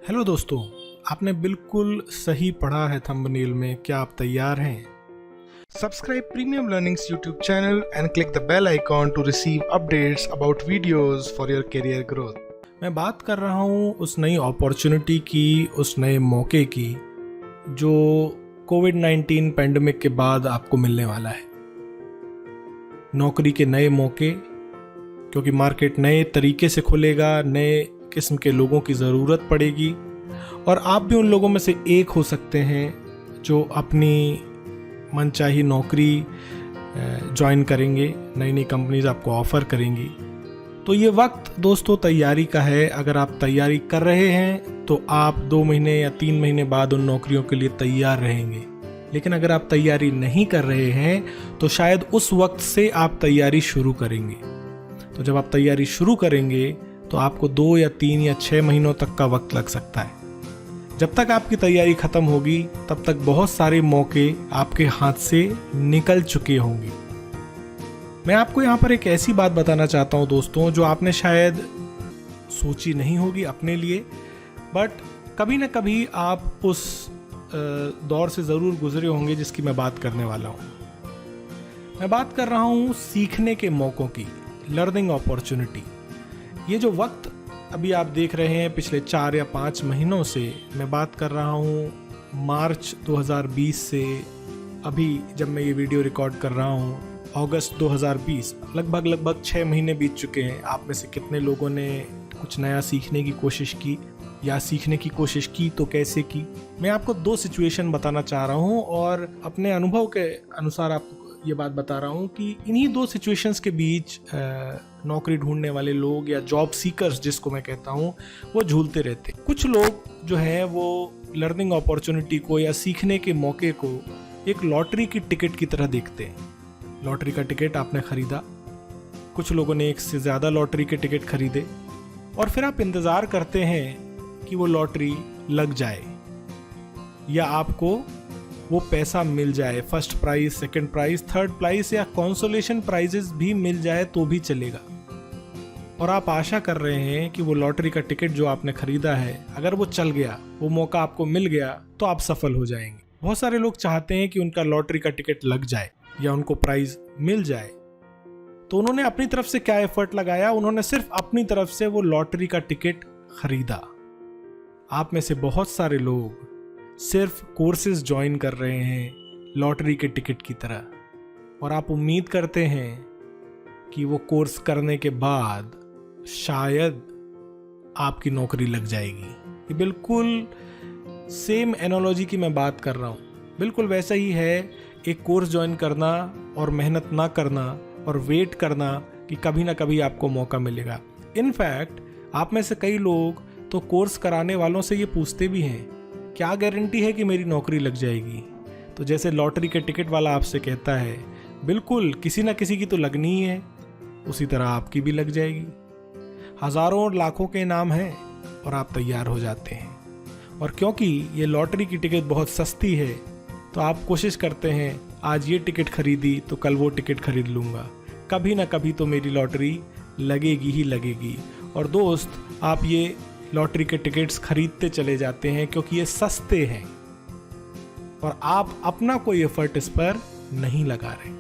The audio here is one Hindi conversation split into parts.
हेलो दोस्तों, आपने बिल्कुल सही पढ़ा है थंबनेल में। क्या आप तैयार हैं? Subscribe premium learnings YouTube channel and click the bell icon to receive updates about videos for your career growth. मैं बात कर रहा हूँ उस नई अपॉर्चुनिटी की, उस नए मौके की जो कोविड-19 पैंडेमिक के बाद आपको मिलने वाला है। नौकरी के नए मौके, क्योंकि मार्केट नए तरीके से खुलेगा, नए किस्म के लोगों की ज़रूरत पड़ेगी और आप भी उन लोगों में से एक हो सकते हैं जो अपनी मनचाही नौकरी ज्वाइन करेंगे। नई नई कंपनीज आपको ऑफ़र करेंगी। तो ये वक्त दोस्तों तैयारी का है। अगर आप तैयारी कर रहे हैं तो आप 2 महीने या 3 महीने बाद उन नौकरियों के लिए तैयार रहेंगे। लेकिन अगर आप तैयारी नहीं कर रहे हैं तो शायद उस वक्त से आप तैयारी शुरू करेंगे। तो जब आप तैयारी शुरू करेंगे तो आपको 2 या 3 या 6 महीनों तक का वक्त लग सकता है। जब तक आपकी तैयारी खत्म होगी तब तक बहुत सारे मौके आपके हाथ से निकल चुके होंगे। मैं आपको यहाँ पर एक ऐसी बात बताना चाहता हूँ दोस्तों, जो आपने शायद सोची नहीं होगी अपने लिए, बट कभी ना कभी आप उस दौर से ज़रूर गुजरे होंगे जिसकी मैं बात करने वाला हूँ। मैं बात कर रहा हूँ सीखने के मौक़ों की, लर्निंग अपॉर्चुनिटी। ये जो वक्त अभी आप देख रहे हैं पिछले 4 या 5 महीनों से, मैं बात कर रहा हूँ मार्च 2020 से अभी जब मैं ये वीडियो रिकॉर्ड कर रहा हूँ अगस्त 2020, लगभग 6 महीने बीत चुके हैं। आप में से कितने लोगों ने कुछ नया सीखने की कोशिश की, या सीखने की कोशिश की तो कैसे की? मैं आपको 2 सिचुएशन बताना चाह रहा हूँ और अपने अनुभव के अनुसार आपको ये बात बता रहा हूँ कि इन्हीं 2 सिचुएशंस के बीच नौकरी ढूंढने वाले लोग या जॉब सीकर्स जिसको मैं कहता हूँ, वो झूलते रहते। कुछ लोग जो हैं वो लर्निंग अपॉर्चुनिटी को या सीखने के मौके को एक लॉटरी की टिकट की तरह देखते हैं। लॉटरी का टिकट आपने खरीदा, कुछ लोगों ने 1 से ज़्यादा लॉटरी के टिकट खरीदे और फिर आप इंतज़ार करते हैं कि वो लॉटरी लग जाए या आपको वो पैसा मिल जाए। First prize, second prize, third prize या कंसोलेशन प्राइजेस भी मिल जाए तो भी चलेगा। और आप आशा कर रहे हैं कि वो लॉटरी का टिकट जो आपने खरीदा है, अगर वो चल गया, वो मौका आपको मिल गया तो आप सफल हो जाएंगे। बहुत सारे लोग चाहते हैं कि उनका लॉटरी का टिकट लग जाए या उनको प्राइज मिल जाए। तो उन्होंने अपनी तरफ से क्या एफर्ट लगाया? उन्होंने सिर्फ अपनी तरफ से वो लॉटरी का टिकट खरीदा। आप में से बहुत सारे लोग सिर्फ कोर्सेज ज्वाइन कर रहे हैं लॉटरी के टिकट की तरह, और आप उम्मीद करते हैं कि वो कोर्स करने के बाद शायद आपकी नौकरी लग जाएगी। ये बिल्कुल सेम एनालॉजी की मैं बात कर रहा हूँ। बिल्कुल वैसा ही है एक कोर्स ज्वाइन करना और मेहनत ना करना और वेट करना कि कभी ना कभी आपको मौका मिलेगा। इनफैक्ट आप में से कई लोग तो कोर्स कराने वालों से ये पूछते भी हैं, क्या गारंटी है कि मेरी नौकरी लग जाएगी? तो जैसे लॉटरी के टिकट वाला आपसे कहता है, बिल्कुल किसी ना किसी की तो लगनी ही है, उसी तरह आपकी भी लग जाएगी। हज़ारों और लाखों के इनाम हैं और आप तैयार हो जाते हैं। और क्योंकि ये लॉटरी की टिकट बहुत सस्ती है तो आप कोशिश करते हैं, आज ये टिकट खरीदी तो कल वो टिकट खरीद लूँगा, कभी ना कभी तो मेरी लॉटरी लगेगी ही लगेगी। और दोस्त, आप ये लॉटरी के टिकट्स खरीदते चले जाते हैं क्योंकि ये सस्ते हैं और आप अपना कोई एफर्ट इस पर नहीं लगा रहे।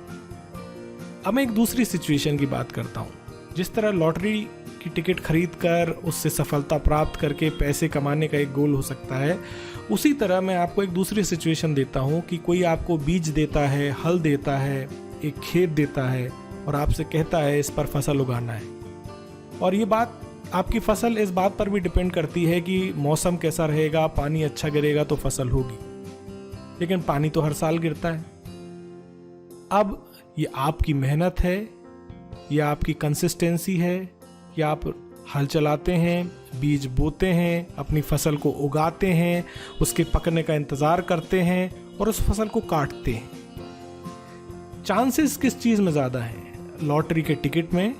अब मैं एक दूसरी सिचुएशन की बात करता हूँ। जिस तरह लॉटरी की टिकट खरीदकर उससे सफलता प्राप्त करके पैसे कमाने का एक गोल हो सकता है, उसी तरह मैं आपको एक दूसरी सिचुएशन देता हूँ कि कोई आपको बीज देता है, हल देता है, एक खेत देता है और आपसे कहता है इस पर फसल उगाना है। और ये बात, आपकी फसल इस बात पर भी डिपेंड करती है कि मौसम कैसा रहेगा, पानी अच्छा गिरेगा तो फसल होगी। लेकिन पानी तो हर साल गिरता है। अब ये आपकी मेहनत है, या आपकी कंसिस्टेंसी है, या आप हल चलाते हैं, बीज बोते हैं, अपनी फसल को उगाते हैं, उसके पकने का इंतज़ार करते हैं और उस फसल को काटते हैं। चांसेस किस चीज़ में ज़्यादा हैं, लॉटरी के टिकट में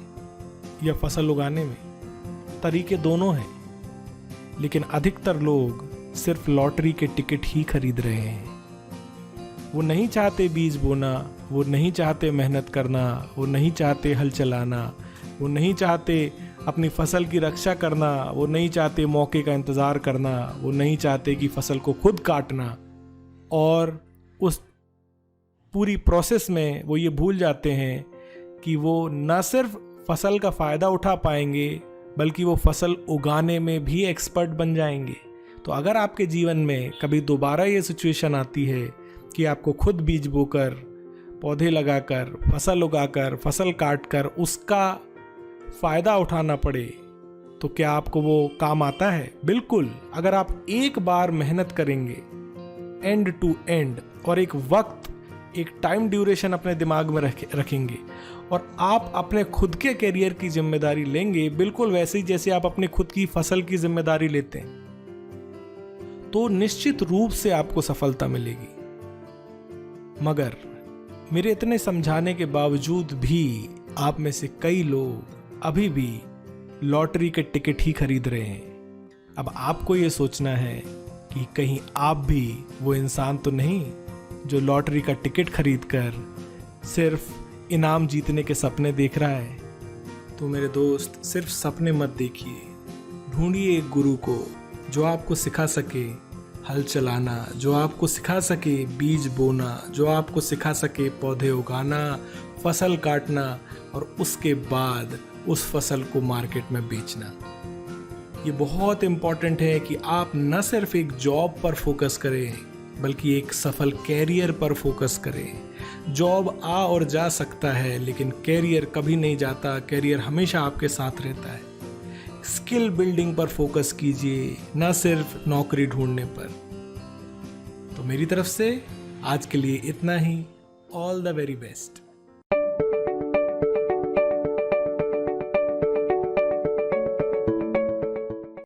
या फसल उगाने में? तरीके दोनों हैं, लेकिन अधिकतर लोग सिर्फ लॉटरी के टिकट ही खरीद रहे हैं। वो नहीं चाहते बीज बोना, वो नहीं चाहते मेहनत करना, वो नहीं चाहते हल चलाना, वो नहीं चाहते अपनी फसल की रक्षा करना, वो नहीं चाहते मौके का इंतज़ार करना, वो नहीं चाहते कि फसल को खुद काटना, और उस पूरी प्रोसेस में वो ये भूल जाते हैं कि वो न सिर्फ फसल का फ़ायदा उठा पाएंगे बल्कि वो फसल उगाने में भी एक्सपर्ट बन जाएंगे। तो अगर आपके जीवन में कभी दोबारा ये सिचुएशन आती है कि आपको खुद बीज बोकर, पौधे लगाकर, फसल उगाकर, फसल काटकर उसका फ़ायदा उठाना पड़े, तो क्या आपको वो काम आता है? बिल्कुल। अगर आप एक बार मेहनत करेंगे एंड टू एंड और एक वक्त, एक टाइम ड्यूरेशन अपने दिमाग में रखेंगे और आप अपने खुद के करियर की जिम्मेदारी लेंगे, बिल्कुल वैसे ही जैसे आप अपनी खुद की फसल की जिम्मेदारी लेते हैं, तो निश्चित रूप से आपको सफलता मिलेगी। मगर मेरे इतने समझाने के बावजूद भी आप में से कई लोग अभी भी लॉटरी के टिकट ही खरीद रहे हैं। अब आपको ये सोचना है कि कहीं आप भी वो इंसान तो नहीं जो लॉटरी का टिकट खरीदकर सिर्फ इनाम जीतने के सपने देख रहा है। तो मेरे दोस्त, सिर्फ सपने मत देखिए, ढूंढिए एक गुरु को जो आपको सिखा सके हल चलाना, जो आपको सिखा सके बीज बोना, जो आपको सिखा सके पौधे उगाना, फसल काटना और उसके बाद उस फसल को मार्केट में बेचना। ये बहुत इम्पॉर्टेंट है कि आप न सिर्फ एक जॉब पर फोकस करें बल्कि एक सफल कैरियर पर फोकस करें। जॉब आ और जा सकता है लेकिन कैरियर कभी नहीं जाता, कैरियर हमेशा आपके साथ रहता है। स्किल बिल्डिंग पर फोकस कीजिए, न सिर्फ नौकरी ढूंढने पर। तो मेरी तरफ से आज के लिए इतना ही। All the very best.